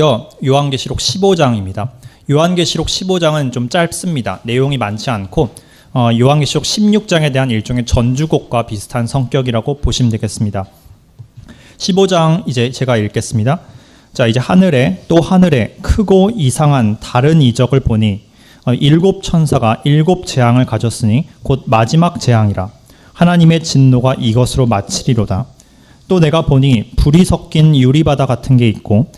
요한계시록 15장입니다. 요한계시록 15장은 좀 짧습니다. 내용이 많지 않고 요한계시록 16장에 대한 일종의 전주곡과 비슷한 성격이라고 보시면 되겠습니다. 15장 이제 제가 읽겠습니다. 자, 이제 하늘에 또 하늘에 크고 이상한 다른 이적을 보니 일곱 천사가 일곱 재앙을 가졌으니 곧 마지막 재앙이라. 하나님의 진노가 이것으로 마치리로다. 또 내가 보니 불이 섞인 유리바다 같은 게 있고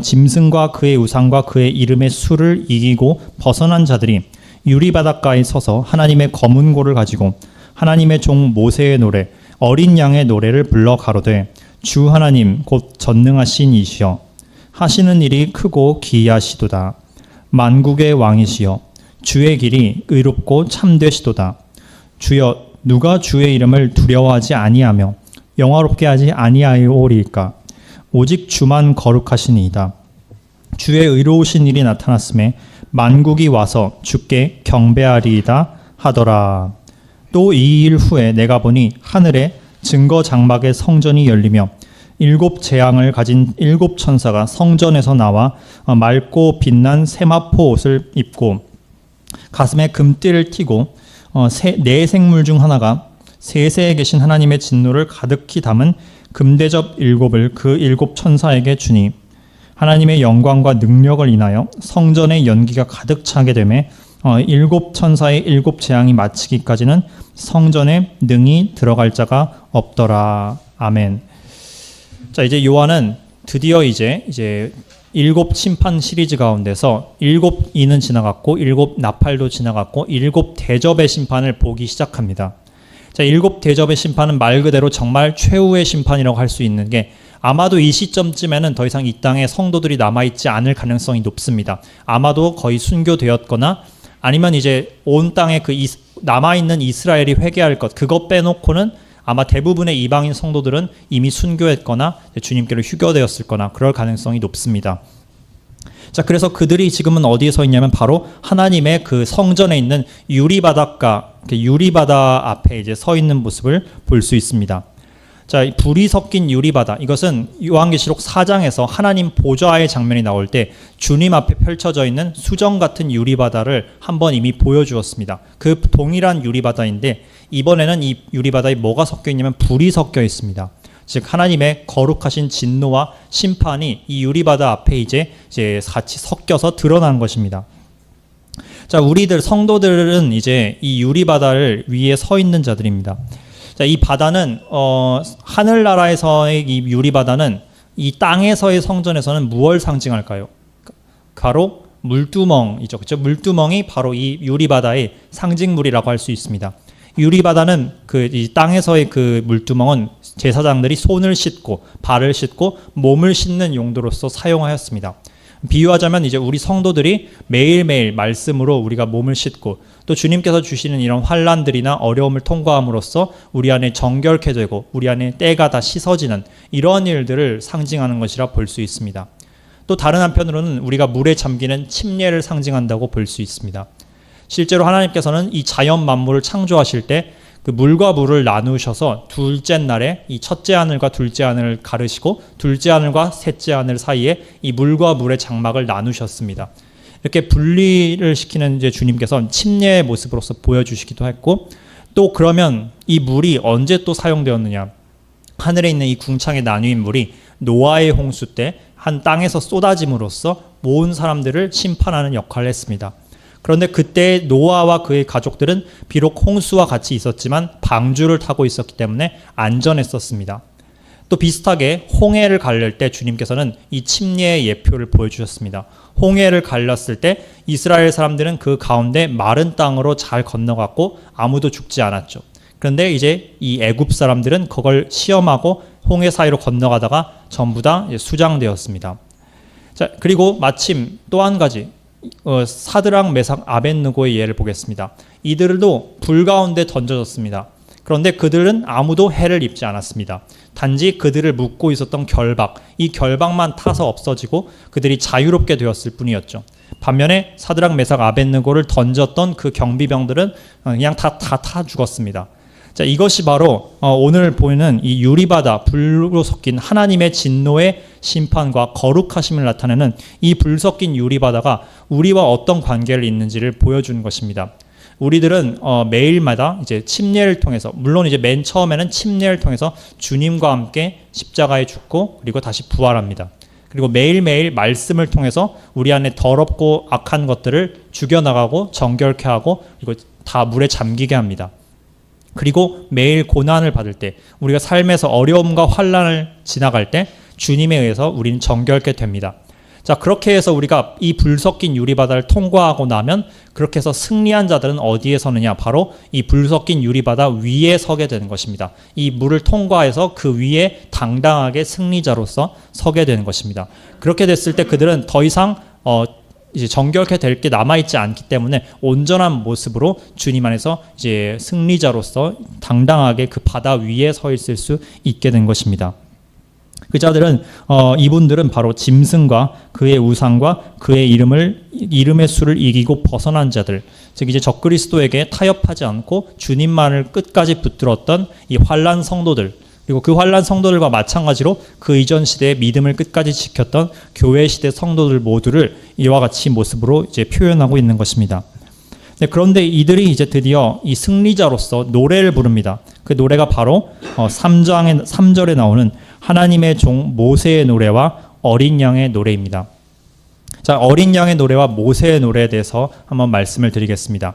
짐승과 그의 우상과 그의 이름의 수를 이기고 벗어난 자들이 유리바닷가에 서서 하나님의 검은 고를 가지고 하나님의 종 모세의 노래 어린 양의 노래를 불러 가로되 주 하나님 곧 전능하신 이시여 하시는 일이 크고 기이하시도다. 만국의 왕이시여 주의 길이 의롭고 참되시도다. 주여 누가 주의 이름을 두려워하지 아니하며 영화롭게 하지 아니하오리이까. 오직 주만 거룩하시니이다. 주의 의로우신 일이 나타났음에 만국이 와서 주께 경배하리이다 하더라. 또 이 일 후에 내가 보니 하늘에 증거 장막의 성전이 열리며 일곱 재앙을 가진 일곱 천사가 성전에서 나와 맑고 빛난 세마포 옷을 입고 가슴에 금띠를 띠고 네 생물 중 하나가 세세에 계신 하나님의 진노를 가득히 담은 금대접 일곱을 그 일곱 천사에게 주니 하나님의 영광과 능력을 인하여 성전의 연기가 가득 차게 되매 일곱 천사의 일곱 재앙이 마치기까지는 성전에 능히 들어갈 자가 없더라. 아멘. 자, 이제 요한은 드디어 이제 일곱 심판 시리즈 가운데서 일곱 이는 지나갔고 일곱 나팔도 지나갔고 일곱 대접의 심판을 보기 시작합니다. 자, 일곱 대접의 심판은 말 그대로 정말 최후의 심판이라고 할 수 있는 게 아마도 이 시점쯤에는 더 이상 이 땅에 성도들이 남아있지 않을 가능성이 높습니다. 아마도 거의 순교되었거나 아니면 이제 온 땅에 그 남아있는 이스라엘이 회개할 것 그것 빼놓고는 아마 대부분의 이방인 성도들은 이미 순교했거나 주님께로 휴교되었을 거나 그럴 가능성이 높습니다. 자, 그래서 그들이 지금은 어디에 서 있냐면 바로 하나님의 그 성전에 있는 유리바닷가, 유리바다 앞에 이제 서 있는 모습을 볼 수 있습니다. 자, 불이 섞인 유리바다, 이것은 요한계시록 4장에서 하나님 보좌의 장면이 나올 때 주님 앞에 펼쳐져 있는 수정 같은 유리바다를 한번 이미 보여주었습니다. 그 동일한 유리바다인데 이번에는 이 유리바다에 뭐가 섞여 있냐면 불이 섞여 있습니다. 즉 하나님의 거룩하신 진노와 심판이 이 유리바다 앞에 이제 같이 섞여서 드러난 것입니다. 자, 우리들 성도들은 이제 이 유리바다를 위에 서 있는 자들입니다. 자, 이 바다는 하늘나라에서의 이 유리바다는 이 땅에서의 성전에서는 무엇을 상징할까요? 바로 물두멍이죠. 그렇죠? 물두멍이 바로 이 유리바다의 상징물이라고 할 수 있습니다. 유리바다는 이 땅에서의 그 물두멍은 제사장들이 손을 씻고 발을 씻고 몸을 씻는 용도로서 사용하였습니다. 비유하자면 이제 우리 성도들이 매일매일 말씀으로 우리가 몸을 씻고 또 주님께서 주시는 이런 환난들이나 어려움을 통과함으로써 우리 안에 정결케 되고 우리 안에 때가 다 씻어지는 이런 일들을 상징하는 것이라 볼 수 있습니다. 또 다른 한편으로는 우리가 물에 잠기는 침례를 상징한다고 볼 수 있습니다. 실제로 하나님께서는 이 자연 만물을 창조하실 때 그 물과 물을 나누셔서 둘째 날에 이 첫째 하늘과 둘째 하늘을 가르시고 둘째 하늘과 셋째 하늘 사이에 이 물과 물의 장막을 나누셨습니다. 이렇게 분리를 시키는 이제 주님께서 침례의 모습으로서 보여주시기도 했고 또 그러면 이 물이 언제 또 사용되었느냐? 하늘에 있는 이 궁창에 나누인 물이 노아의 홍수 때 한 땅에서 쏟아짐으로써 모든 사람들을 심판하는 역할을 했습니다. 그런데 그때 노아와 그의 가족들은 비록 홍수와 같이 있었지만 방주를 타고 있었기 때문에 안전했었습니다. 또 비슷하게 홍해를 갈릴 때 주님께서는 이 침례의 예표를 보여주셨습니다. 홍해를 갈렸을 때 이스라엘 사람들은 그 가운데 마른 땅으로 잘 건너갔고 아무도 죽지 않았죠. 그런데 이제 이 애굽 사람들은 그걸 시험하고 홍해 사이로 건너가다가 전부 다 수장되었습니다. 자, 그리고 마침 또 한 가지 사드락 메삭 아벳느고의 예를 보겠습니다. 이들도 불 가운데 던져졌습니다. 그런데 그들은 아무도 해를 입지 않았습니다. 단지 그들을 묶고 있었던 결박, 이 결박만 타서 없어지고 그들이 자유롭게 되었을 뿐이었죠. 반면에 사드락 메삭 아벳느고를 던졌던 그 경비병들은 그냥 다 죽었습니다. 자, 이것이 바로 오늘 보이는 이 유리바다, 불로 섞인 하나님의 진노의 심판과 거룩하심을 나타내는 이 불 섞인 유리바다가 우리와 어떤 관계를 있는지를 보여주는 것입니다. 우리들은 매일마다 이제 침례를 통해서, 물론 이제 맨 처음에는 침례를 통해서 주님과 함께 십자가에 죽고 그리고 다시 부활합니다. 그리고 매일매일 말씀을 통해서 우리 안에 더럽고 악한 것들을 죽여나가고 정결케 하고 그리고 다 물에 잠기게 합니다. 그리고 매일 고난을 받을 때, 우리가 삶에서 어려움과 환난을 지나갈 때 주님에 의해서 우리는 정결케 됩니다. 자, 그렇게 해서 우리가 이 불 섞인 유리바다를 통과하고 나면 그렇게 해서 승리한 자들은 어디에 서느냐? 바로 이 불 섞인 유리바다 위에 서게 되는 것입니다. 이 물을 통과해서 그 위에 당당하게 승리자로서 서게 되는 것입니다. 그렇게 됐을 때 그들은 더 이상 이제 정결케 될 게 남아있지 않기 때문에 온전한 모습으로 주님 안에서 이제 승리자로서 당당하게 그 바다 위에 서 있을 수 있게 된 것입니다. 그 자들은 이분들은 바로 짐승과 그의 우상과 그의 이름의 수를 이기고 벗어난 자들, 즉 이제 적그리스도에게 타협하지 않고 주님만을 끝까지 붙들었던 이 환난 성도들, 그리고 그 환난 성도들과 마찬가지로 그 이전 시대의 믿음을 끝까지 지켰던 교회 시대 성도들 모두를 이와 같이 모습으로 이제 표현하고 있는 것입니다. 그런데 이들이 이제 드디어 이 승리자로서 노래를 부릅니다. 그 노래가 바로 3절에 나오는 하나님의 종 모세의 노래와 어린 양의 노래입니다. 자, 어린 양의 노래와 모세의 노래에 대해서 한번 말씀을 드리겠습니다.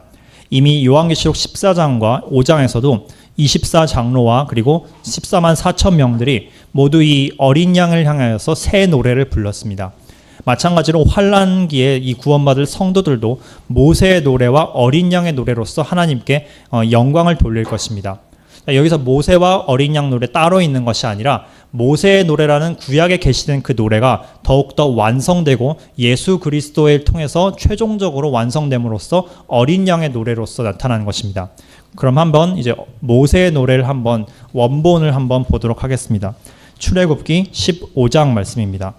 이미 요한계시록 14장과 5장에서도 24장로와 그리고 14만 4천 명들이 모두 이 어린 양을 향하여서 새 노래를 불렀습니다. 마찬가지로 환난기에 이 구원받을 성도들도 모세의 노래와 어린 양의 노래로서 하나님께 영광을 돌릴 것입니다. 여기서 모세와 어린 양 노래 따로 있는 것이 아니라 모세의 노래라는 구약에 계시된 그 노래가 더욱더 완성되고 예수 그리스도를 통해서 최종적으로 완성됨으로써 어린 양의 노래로서 나타나는 것입니다. 그럼 한번 이제 모세의 노래를 한번 원본을 한번 보도록 하겠습니다. 출애굽기 15장 말씀입니다.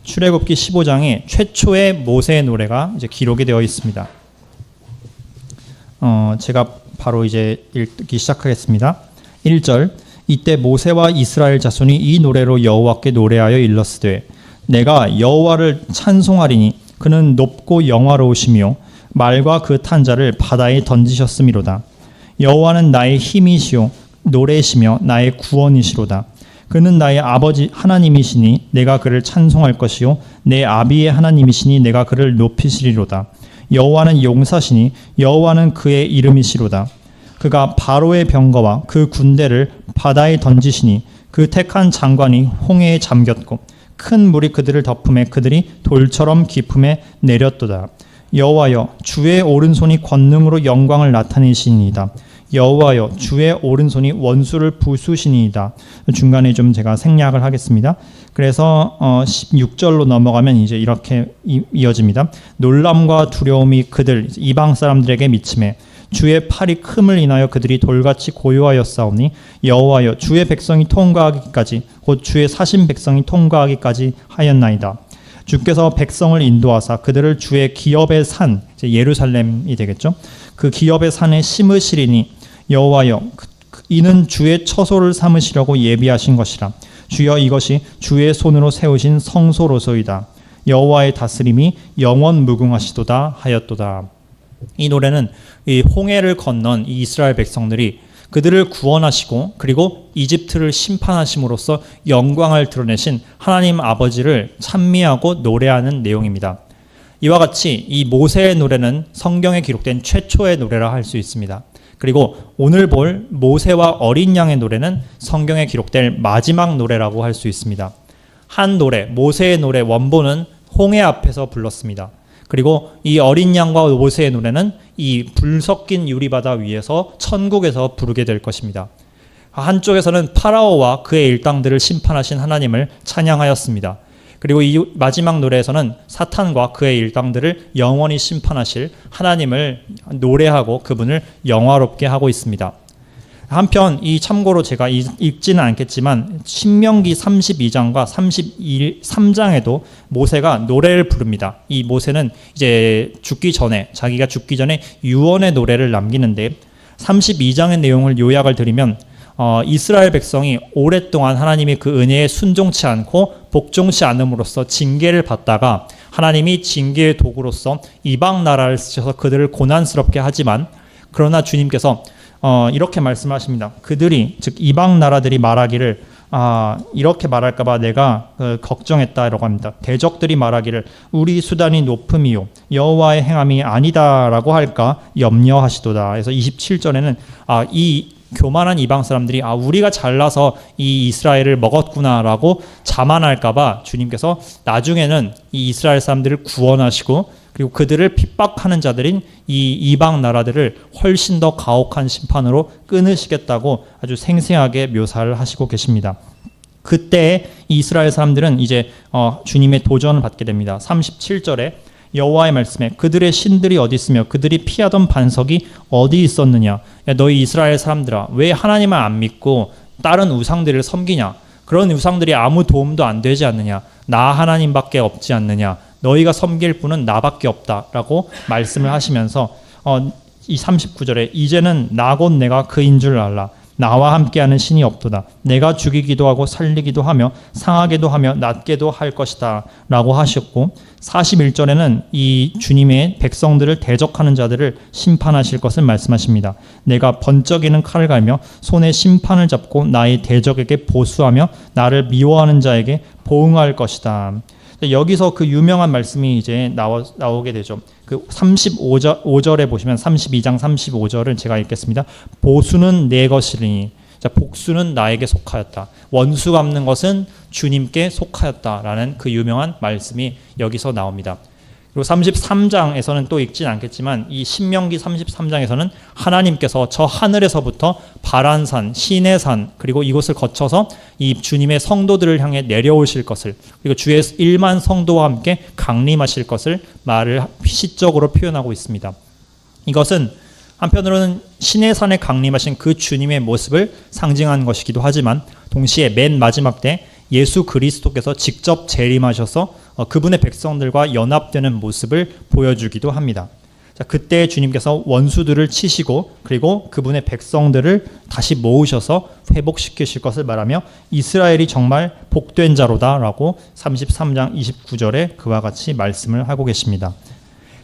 출애굽기 15장에 최초의 모세의 노래가 이제 기록이 되어 있습니다. 제가 바로 이제 읽기 시작하겠습니다. 1절. 이때 모세와 이스라엘 자손이 이 노래로 여호와께 노래하여 일렀으되 내가 여호와를 찬송하리니 그는 높고 영화로우시며 말과 그 탄 자를 바다에 던지셨음이로다. 여호와는 나의 힘이시요 노래시며 나의 구원이시로다. 그는 나의 아버지 하나님이시니 내가 그를 찬송할 것이요 내 아비의 하나님이시니 내가 그를 높이시리로다. 여호와는 용사시니 여호와는 그의 이름이시로다. 그가 바로의 병거와 그 군대를 바다에 던지시니 그 택한 장관이 홍해에 잠겼고 큰 물이 그들을 덮음에 그들이 돌처럼 깊음에 내렸도다. 여호와여 주의 오른손이 권능으로 영광을 나타내시니이다. 여호와여 주의 오른손이 원수를 부수시니이다. 중간에 좀 제가 생략을 하겠습니다. 그래서 16절로 넘어가면 이제 이렇게 이어집니다. 놀람과 두려움이 그들 이방 사람들에게 미침해 주의 팔이 큼을 인하여 그들이 돌같이 고요하였사오니 여호와여 주의 백성이 통과하기까지 곧 주의 사신 백성이 통과하기까지 하였나이다. 주께서 백성을 인도하사 그들을 주의 기업의 산, 이제 예루살렘이 되겠죠. 그 기업의 산에 심으시리니 여호와여 이는 주의 처소를 삼으시려고 예비하신 것이라. 주여 이것이 주의 손으로 세우신 성소로소이다. 여호와의 다스림이 영원 무궁하시도다 하였도다. 이 노래는 이 홍해를 건넌 이 이스라엘 백성들이 그들을 구원하시고 그리고 이집트를 심판하심으로써 영광을 드러내신 하나님 아버지를 찬미하고 노래하는 내용입니다. 이와 같이 이 모세의 노래는 성경에 기록된 최초의 노래라 할 수 있습니다. 그리고 오늘 볼 모세와 어린 양의 노래는 성경에 기록될 마지막 노래라고 할 수 있습니다. 한 노래, 모세의 노래 원본은 홍해 앞에서 불렀습니다. 그리고 이 어린 양과 모세의 노래는 이 불 섞인 유리바다 위에서 천국에서 부르게 될 것입니다. 한쪽에서는 파라오와 그의 일당들을 심판하신 하나님을 찬양하였습니다. 그리고 이 마지막 노래에서는 사탄과 그의 일당들을 영원히 심판하실 하나님을 노래하고 그분을 영화롭게 하고 있습니다. 한편 이 참고로 제가 읽지는 않겠지만 신명기 32장과 33장에도 모세가 노래를 부릅니다. 이 모세는 이제 죽기 전에 자기가 죽기 전에 유언의 노래를 남기는데 32장의 내용을 요약을 드리면 이스라엘 백성이 오랫동안 하나님이 그 은혜에 순종치 않고 복종치 않음으로써 징계를 받다가 하나님이 징계의 도구로서 이방 나라를 쓰셔서 그들을 고난스럽게 하지만, 그러나 주님께서 이렇게 말씀하십니다. 그들이, 즉 이방 나라들이 말하기를 이렇게 말할까봐 내가 걱정했다라고 합니다. 대적들이 말하기를 우리 수단이 높음이요 여호와의 행함이 아니다라고 할까 염려하시도다. 그래서 27절에는 이 교만한 이방 사람들이 우리가 잘나서 이 이스라엘을 먹었구나라고 자만할까봐 주님께서 나중에는 이 이스라엘 사람들을 구원하시고, 그리고 그들을 핍박하는 자들인 이 이방 나라들을 훨씬 더 가혹한 심판으로 끊으시겠다고 아주 생생하게 묘사를 하시고 계십니다. 그때 이스라엘 사람들은 이제 주님의 도전을 받게 됩니다. 37절에 여호와의 말씀에 그들의 신들이 어디 있으며 그들이 피하던 반석이 어디 있었느냐. 너희 이스라엘 사람들아, 왜 하나님을 안 믿고 다른 우상들을 섬기냐. 그런 우상들이 아무 도움도 안 되지 않느냐. 나 하나님밖에 없지 않느냐. 너희가 섬길 분은 나밖에 없다라고 말씀을 하시면서 이 39절에 이제는 나 곧 내가 그인 줄 알라. 나와 함께하는 신이 없도다. 내가 죽이기도 하고 살리기도 하며 상하게도 하며 낫게도 할 것이다 라고 하셨고, 41절에는 이 주님의 백성들을 대적하는 자들을 심판하실 것을 말씀하십니다. 내가 번쩍이는 칼을 갈며 손에 심판을 잡고 나의 대적에게 보수하며 나를 미워하는 자에게 보응할 것이다. 여기서 그 유명한 말씀이 이제 나오게 되죠. 그 35절에 보시면 32장 35절을 제가 읽겠습니다. 보수는 내 것이니, 자, 복수는 나에게 속하였다. 원수 갚는 것은 주님께 속하였다라는 그 유명한 말씀이 여기서 나옵니다. 그리고 33장에서는 또 읽진 않겠지만 이 신명기 33장에서는 하나님께서 저 하늘에서부터 바란산, 시내산, 그리고 이곳을 거쳐서 이 주님의 성도들을 향해 내려오실 것을, 그리고 주의 1만 성도와 함께 강림하실 것을 말을 시적으로 표현하고 있습니다. 이것은 한편으로는 시내산에 강림하신 그 주님의 모습을 상징하는 것이기도 하지만, 동시에 맨 마지막 때 예수 그리스도께서 직접 재림하셔서 그분의 백성들과 연합되는 모습을 보여주기도 합니다. 자, 그때 주님께서 원수들을 치시고 그리고 그분의 백성들을 다시 모으셔서 회복시키실 것을 말하며 이스라엘이 정말 복된 자로다라고 33장 29절에 그와 같이 말씀을 하고 계십니다.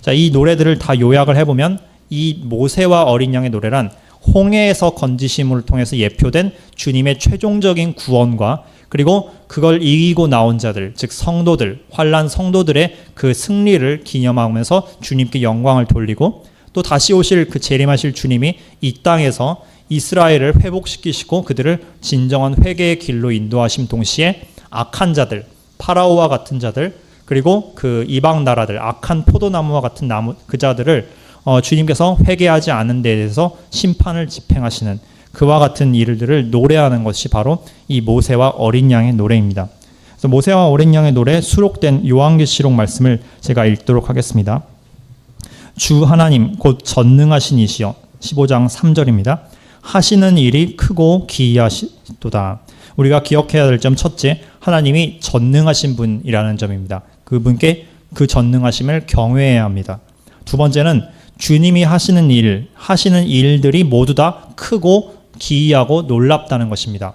자, 이 노래들을 다 요약을 해보면 이 모세와 어린 양의 노래란 홍해에서 건지심을 통해서 예표된 주님의 최종적인 구원과, 그리고 그걸 이기고 나온 자들, 즉 성도들, 환난 성도들의 그 승리를 기념하면서 주님께 영광을 돌리고, 또 다시 오실 그 재림하실 주님이 이 땅에서 이스라엘을 회복시키시고 그들을 진정한 회개의 길로 인도하심 동시에 악한 자들, 파라오와 같은 자들, 그리고 그 이방 나라들, 악한 포도나무와 같은 그 자들을 주님께서 회개하지 않은 데에 대해서 심판을 집행하시는 그와 같은 일들을 노래하는 것이 바로 이 모세와 어린 양의 노래입니다. 그래서 모세와 어린 양의 노래에 수록된 요한계시록 말씀을 제가 읽도록 하겠습니다. 주 하나님 곧 전능하신 이시여, 15장 3절입니다. 하시는 일이 크고 기이하시도다. 우리가 기억해야 될 점 첫째, 하나님이 전능하신 분이라는 점입니다. 그분께 그 전능하심을 경외해야 합니다. 두 번째는 주님이 하시는 일들이 모두 다 크고 기이하고 놀랍다는 것입니다.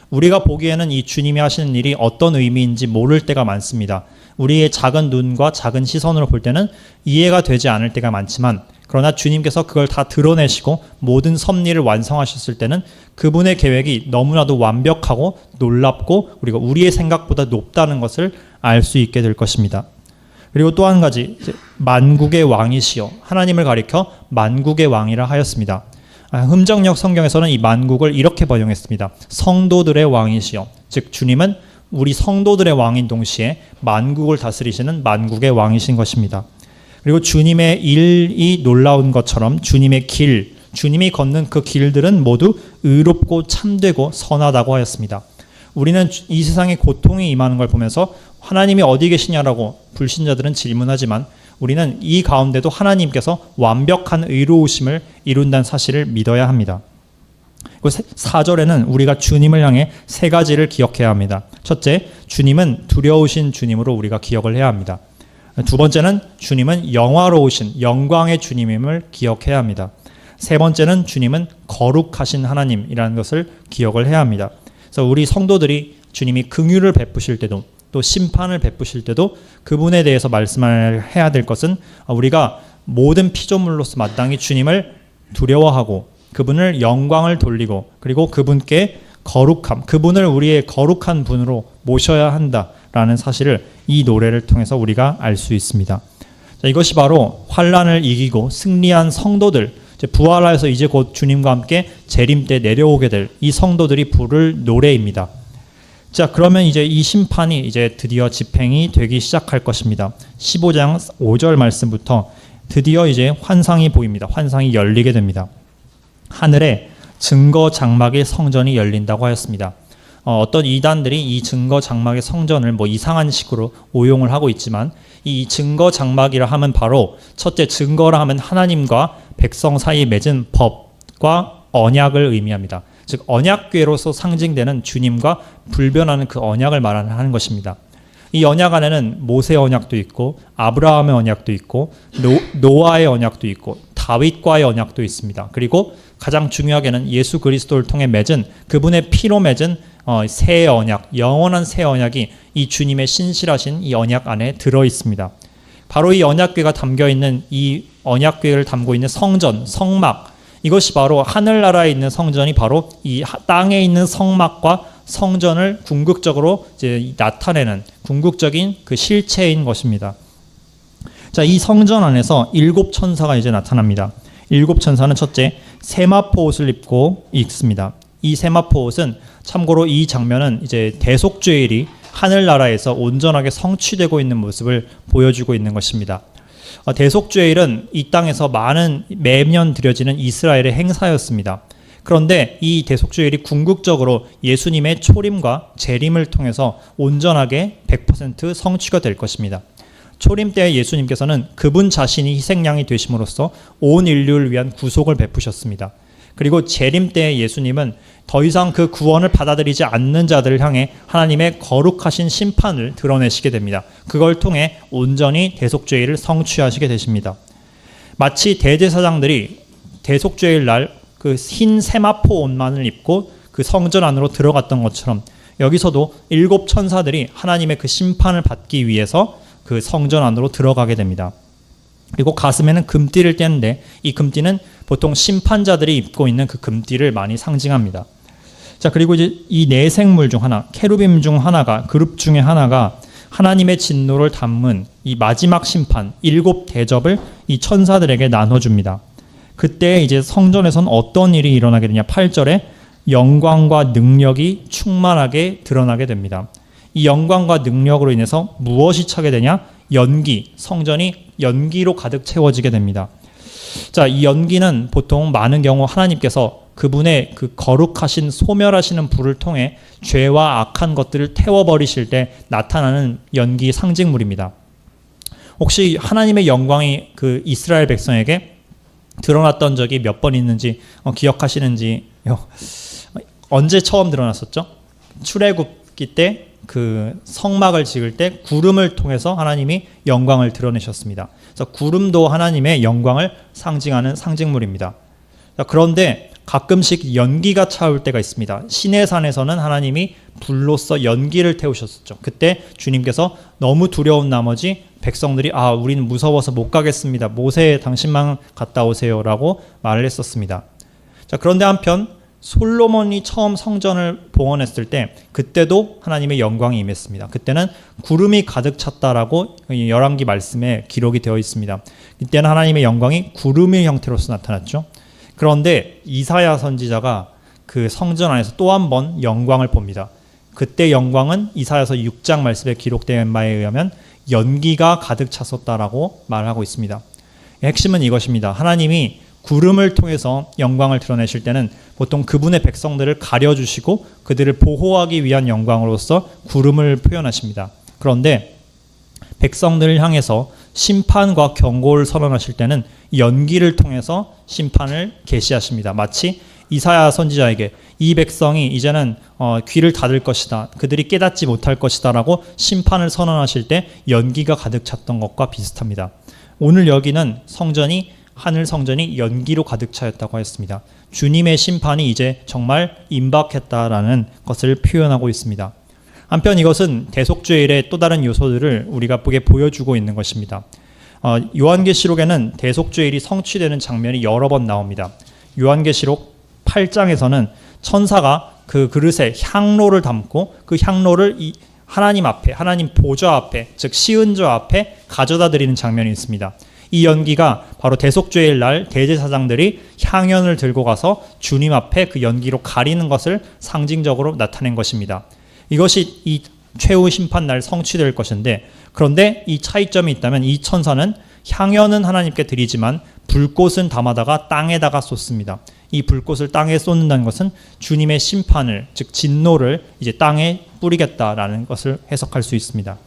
우리가 보기에는 이 주님이 하시는 일이 어떤 의미인지 모를 때가 많습니다. 우리의 작은 눈과 작은 시선으로 볼 때는 이해가 되지 않을 때가 많지만, 그러나 주님께서 그걸 다 드러내시고 모든 섭리를 완성하셨을 때는 그분의 계획이 너무나도 완벽하고 놀랍고 그리고 우리의 생각보다 높다는 것을 알 수 있게 될 것입니다. 그리고 또 한 가지, 만국의 왕이시여, 하나님을 가리켜 만국의 왕이라 하였습니다. 흠정역 성경에서는 이 만국을 이렇게 번역했습니다. 성도들의 왕이시여, 즉 주님은 우리 성도들의 왕인 동시에 만국을 다스리시는 만국의 왕이신 것입니다. 그리고 주님의 일이 놀라운 것처럼 주님의 길, 주님이 걷는 그 길들은 모두 의롭고 참되고 선하다고 하였습니다. 우리는 이 세상에 고통이 임하는 걸 보면서 하나님이 어디 계시냐라고 불신자들은 질문하지만, 우리는 이 가운데도 하나님께서 완벽한 의로우심을 이룬다는 사실을 믿어야 합니다. 그리고 4절에는 우리가 주님을 향해 세 가지를 기억해야 합니다. 첫째, 주님은 두려우신 주님으로 우리가 기억을 해야 합니다. 두 번째는 주님은 영화로우신 영광의 주님임을 기억해야 합니다. 세 번째는 주님은 거룩하신 하나님이라는 것을 기억을 해야 합니다. 그래서 우리 성도들이 주님이 긍휼을 베푸실 때도 또 심판을 베푸실 때도 그분에 대해서 말씀을 해야 될 것은 우리가 모든 피조물로서 마땅히 주님을 두려워하고 그분을 영광을 돌리고 그리고 그분께 거룩함, 그분을 우리의 거룩한 분으로 모셔야 한다라는 사실을 이 노래를 통해서 우리가 알 수 있습니다. 자, 이것이 바로 환난을 이기고 승리한 성도들, 부활하여서 이제 곧 주님과 함께 재림 때 내려오게 될 이 성도들이 부를 노래입니다. 자, 그러면 이제 이 심판이 이제 드디어 집행이 되기 시작할 것입니다. 15장 5절 말씀부터 드디어 이제 환상이 보입니다. 환상이 열리게 됩니다. 하늘에 증거 장막의 성전이 열린다고 하였습니다. 어떤 이단들이 이 증거 장막의 성전을 뭐 이상한 식으로 오용을 하고 있지만 이 증거 장막이라 하면 바로 첫째 증거라 하면 하나님과 백성 사이에 맺은 법과 언약을 의미합니다. 즉 언약궤로서 상징되는 주님과 불변하는 그 언약을 말하는 것입니다. 이 언약 안에는 모세 언약도 있고 아브라함의 언약도 있고 노아의 언약도 있고 다윗과의 언약도 있습니다. 그리고 가장 중요하게는 예수 그리스도를 통해 맺은 그분의 피로 맺은 새 언약, 영원한 새 언약이 이 주님의 신실하신 이 언약 안에 들어 있습니다. 바로 이 언약궤가 담겨 있는 이 언약궤를 담고 있는 성전, 성막, 이것이 바로 하늘나라에 있는 성전이 바로 이 땅에 있는 성막과 성전을 궁극적으로 이제 나타내는 궁극적인 그 실체인 것입니다. 자, 이 성전 안에서 7 천사가 이제 나타납니다. 7 천사는 첫째 세마포 옷을 입고 있습니다. 이 세마포 옷은 참고로 이 장면은 이제 대속죄일이 하늘나라에서 온전하게 성취되고 있는 모습을 보여주고 있는 것입니다. 대속죄일은 이 땅에서 매년 드려지는 이스라엘의 행사였습니다. 그런데 이 대속죄일이 궁극적으로 예수님의 초림과 재림을 통해서 온전하게 100% 성취가 될 것입니다. 초림 때 예수님께서는 그분 자신이 희생양이 되심으로써 온 인류를 위한 구속을 베푸셨습니다. 그리고 재림 때 예수님은 더 이상 그 구원을 받아들이지 않는 자들을 향해 하나님의 거룩하신 심판을 드러내시게 됩니다. 그걸 통해 온전히 대속죄일을 성취하시게 되십니다. 마치 대제사장들이 대속죄일 날 그 흰 세마포 옷만을 입고 그 성전 안으로 들어갔던 것처럼 여기서도 7 천사들이 하나님의 그 심판을 받기 위해서 그 성전 안으로 들어가게 됩니다. 그리고 가슴에는 금띠를 떼는데 이 금띠는 보통 심판자들이 입고 있는 그 금띠를 많이 상징합니다. 자, 그리고 이제 이 네 생물 중 하나, 케루빔 중 하나가, 그룹 중에 하나가 하나님의 진노를 담은 이 마지막 심판 7 대접을 이 천사들에게 나눠줍니다. 그때 이제 성전에서는 어떤 일이 일어나게 되냐? 8절에 영광과 능력이 충만하게 드러나게 됩니다. 이 영광과 능력으로 인해서 무엇이 차게 되냐? 연기, 성전이 연기로 가득 채워지게 됩니다. 자, 이 연기는 보통 많은 경우 하나님께서 그분의 그 거룩하신 소멸하시는 불을 통해 죄와 악한 것들을 태워버리실 때 나타나는 연기 상징물입니다. 혹시 하나님의 영광이 그 이스라엘 백성에게 드러났던 적이 몇 번 있는지 기억하시는지? 언제 처음 드러났었죠? 출애굽기 때 그 성막을 지을 때 구름을 통해서 하나님이 영광을 드러내셨습니다. 그래서 구름도 하나님의 영광을 상징하는 상징물입니다. 그런데 가끔씩 연기가 차올 때가 있습니다. 시내산에서는 하나님이 불로써 연기를 태우셨었죠. 그때 주님께서 너무 두려운 나머지 백성들이 우리는 무서워서 못 가겠습니다. 모세 당신만 갔다 오세요라고 말을 했었습니다. 자, 그런데 한편 솔로몬이 처음 성전을 봉헌했을 때 그때도 하나님의 영광이 임했습니다. 그때는 구름이 가득 찼다라고 열왕기 말씀에 기록이 되어 있습니다. 이때는 하나님의 영광이 구름의 형태로서 나타났죠. 그런데 이사야 선지자가 그 성전 안에서 또 한 번 영광을 봅니다. 그때 영광은 이사야서 6장 말씀에 기록된 바에 의하면 연기가 가득 찼었다라고 말하고 있습니다. 핵심은 이것입니다. 하나님이 구름을 통해서 영광을 드러내실 때는 보통 그분의 백성들을 가려주시고 그들을 보호하기 위한 영광으로서 구름을 표현하십니다. 그런데 백성들을 향해서 심판과 경고를 선언하실 때는 연기를 통해서 심판을 계시하십니다. 마치 이사야 선지자에게 이 백성이 이제는 귀를 닫을 것이다. 그들이 깨닫지 못할 것이다 라고 심판을 선언하실 때 연기가 가득 찼던 것과 비슷합니다. 오늘 여기는 성전이 하늘 성전이 연기로 가득 차였다고 했습니다. 주님의 심판이 이제 정말 임박했다라는 것을 표현하고 있습니다. 한편 이것은 대속죄일의 또 다른 요소들을 우리가 보여주고 있는 것입니다. 요한계시록에는 대속죄일이 성취되는 장면이 여러 번 나옵니다. 요한계시록 8장에서는 천사가 그 그릇에 향로를 담고 그 향로를 하나님 앞에, 하나님 보좌 앞에, 즉 시은좌 앞에 가져다 드리는 장면이 있습니다. 이 연기가 바로 대속죄일 날 대제사장들이 향연을 들고 가서 주님 앞에 그 연기로 가리는 것을 상징적으로 나타낸 것입니다. 이것이 이 최후 심판 날 성취될 것인데, 그런데 이 차이점이 있다면 이 천사는 향연은 하나님께 드리지만 불꽃은 담아다가 땅에다가 쏟습니다. 이 불꽃을 땅에 쏟는다는 것은 주님의 심판을, 즉 진노를 이제 땅에 뿌리겠다라는 것을 해석할 수 있습니다.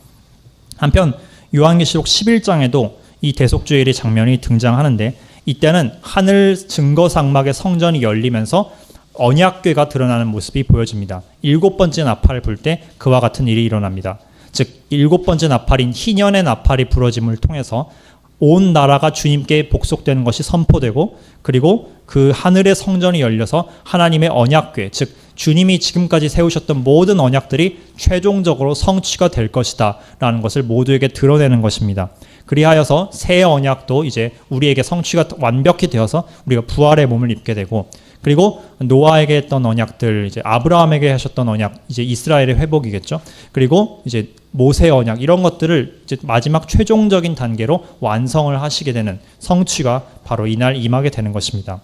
한편 요한계시록 11장에도 이 대속죄일의 장면이 등장하는데, 이때는 하늘 증거상막의 성전이 열리면서 언약궤가 드러나는 모습이 보여집니다. 7번째 나팔을 불 때 그와 같은 일이 일어납니다. 즉 7번째 나팔인 희년의 나팔이 부러짐을 통해서 온 나라가 주님께 복속되는 것이 선포되고, 그리고 그 하늘의 성전이 열려서 하나님의 언약궤, 즉 주님이 지금까지 세우셨던 모든 언약들이 최종적으로 성취가 될 것이다 라는 것을 모두에게 드러내는 것입니다. 그리하여서 새 언약도 이제 우리에게 성취가 완벽히 되어서 우리가 부활의 몸을 입게 되고, 그리고 노아에게 했던 언약들, 이제 아브라함에게 하셨던 언약, 이제 이스라엘의 회복이겠죠. 그리고 이제 모세 언약, 이런 것들을 이제 마지막 최종적인 단계로 완성을 하시게 되는 성취가 바로 이날 임하게 되는 것입니다.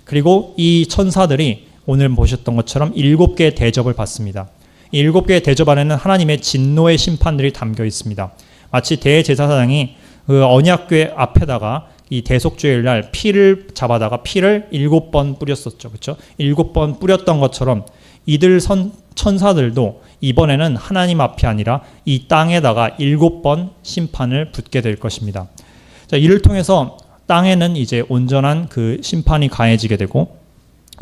그리고 이 천사들이 오늘 보셨던 것처럼 7개의 대접을 받습니다. 이 7개의 대접 안에는 하나님의 진노의 심판들이 담겨 있습니다. 마치 대제사장이 그 언약궤 앞에다가 이 대속죄일 날 피를 잡아다가 피를 7번 뿌렸었죠. 그렇죠? 7번 뿌렸던 것처럼 이들 천사들도 이번에는 하나님 앞이 아니라 이 땅에다가 7번 심판을 붓게 될 것입니다. 자, 이를 통해서 땅에는 이제 온전한 그 심판이 가해지게 되고,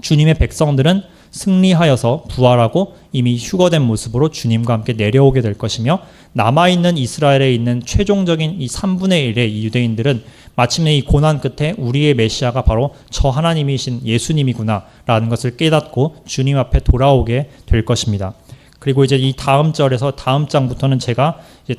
주님의 백성들은 승리하여서 부활하고 이미 휴거된 모습으로 주님과 함께 내려오게 될 것이며, 남아있는 이스라엘에 있는 최종적인 이 3분의 1의 이 유대인들은 마침내 이 고난 끝에 우리의 메시아가 바로 저 하나님이신 예수님이구나 라는 것을 깨닫고 주님 앞에 돌아오게 될 것입니다. 그리고 이제 이 다음 절에서 다음 장부터는 제가 이제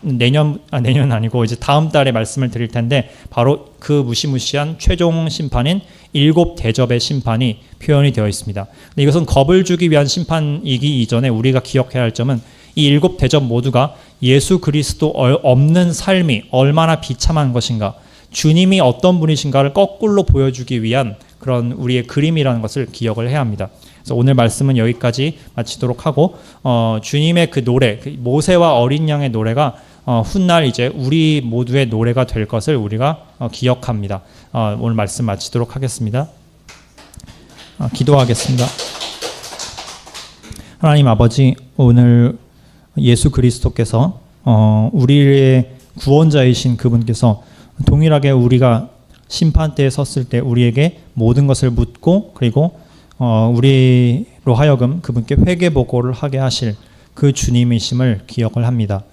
내년 아니고 이제 다음 달에 말씀을 드릴 텐데, 바로 그 무시무시한 최종 심판인 7 대접의 심판이 표현이 되어 있습니다. 근데 이것은 겁을 주기 위한 심판이기 이전에 우리가 기억해야 할 점은 이 7 대접 모두가 예수 그리스도 없는 삶이 얼마나 비참한 것인가, 주님이 어떤 분이신가를 거꾸로 보여주기 위한 그런 우리의 그림이라는 것을 기억을 해야 합니다. 그래서 오늘 말씀은 여기까지 마치도록 하고, 주님의 그 노래, 그 모세와 어린 양의 노래가 훗날 이제 우리 모두의 노래가 될 것을 우리가 기억합니다. 오늘 말씀 마치도록 하겠습니다. 기도하겠습니다. 하나님 아버지, 오늘 예수 그리스도께서 우리의 구원자이신 그분께서 동일하게 우리가 심판대에 섰을 때 우리에게 모든 것을 묻고, 그리고 우리로 하여금 그분께 회개보고를 하게 하실 그 주님이심을 기억을 합니다.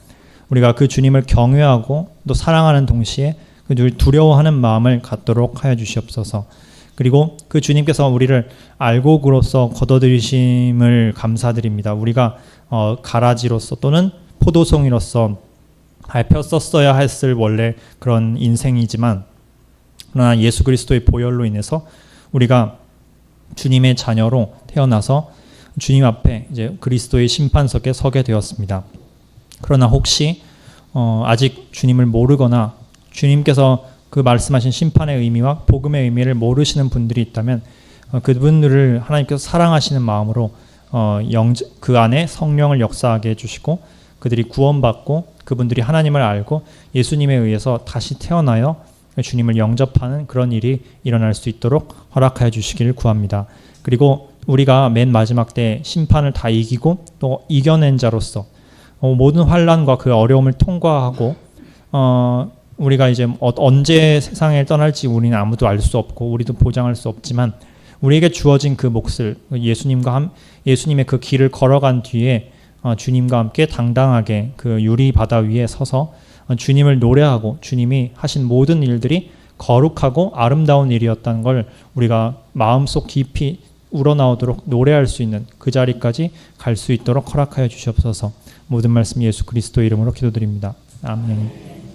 우리가 그 주님을 경외하고 또 사랑하는 동시에 그 두려워하는 마음을 갖도록 하여 주시옵소서. 그리고 그 주님께서 우리를 알곡으로서 걷어들이심을 감사드립니다. 우리가 가라지로서 또는 포도송이로서 밟혔었어야 했을 원래 그런 인생이지만, 그러나 예수 그리스도의 보혈로 인해서 우리가 주님의 자녀로 태어나서 주님 앞에 이제 그리스도의 심판석에 서게 되었습니다. 그러나 혹시 아직 주님을 모르거나 주님께서 그 말씀하신 심판의 의미와 복음의 의미를 모르시는 분들이 있다면, 그분들을 하나님께서 사랑하시는 마음으로 그 안에 성령을 역사하게 해주시고, 그들이 구원받고 그분들이 하나님을 알고 예수님에 의해서 다시 태어나여 주님을 영접하는 그런 일이 일어날 수 있도록 허락하여 주시기를 구합니다. 그리고 우리가 맨 마지막 때 심판을 다 이기고 또 이겨낸 자로서 모든 환난과 그 어려움을 통과하고, 우리가 이제 언제 세상을 떠날지 우리는 아무도 알 수 없고 우리도 보장할 수 없지만, 우리에게 주어진 그 몫을 예수님의 그 길을 걸어간 뒤에 주님과 함께 당당하게 그 유리 바다 위에 서서 주님을 노래하고 주님이 하신 모든 일들이 거룩하고 아름다운 일이었다는 걸 우리가 마음속 깊이 우러나오도록 노래할 수 있는 그 자리까지 갈 수 있도록 허락하여 주시옵소서. 모든 말씀 예수 그리스도 이름으로 기도드립니다. 아멘.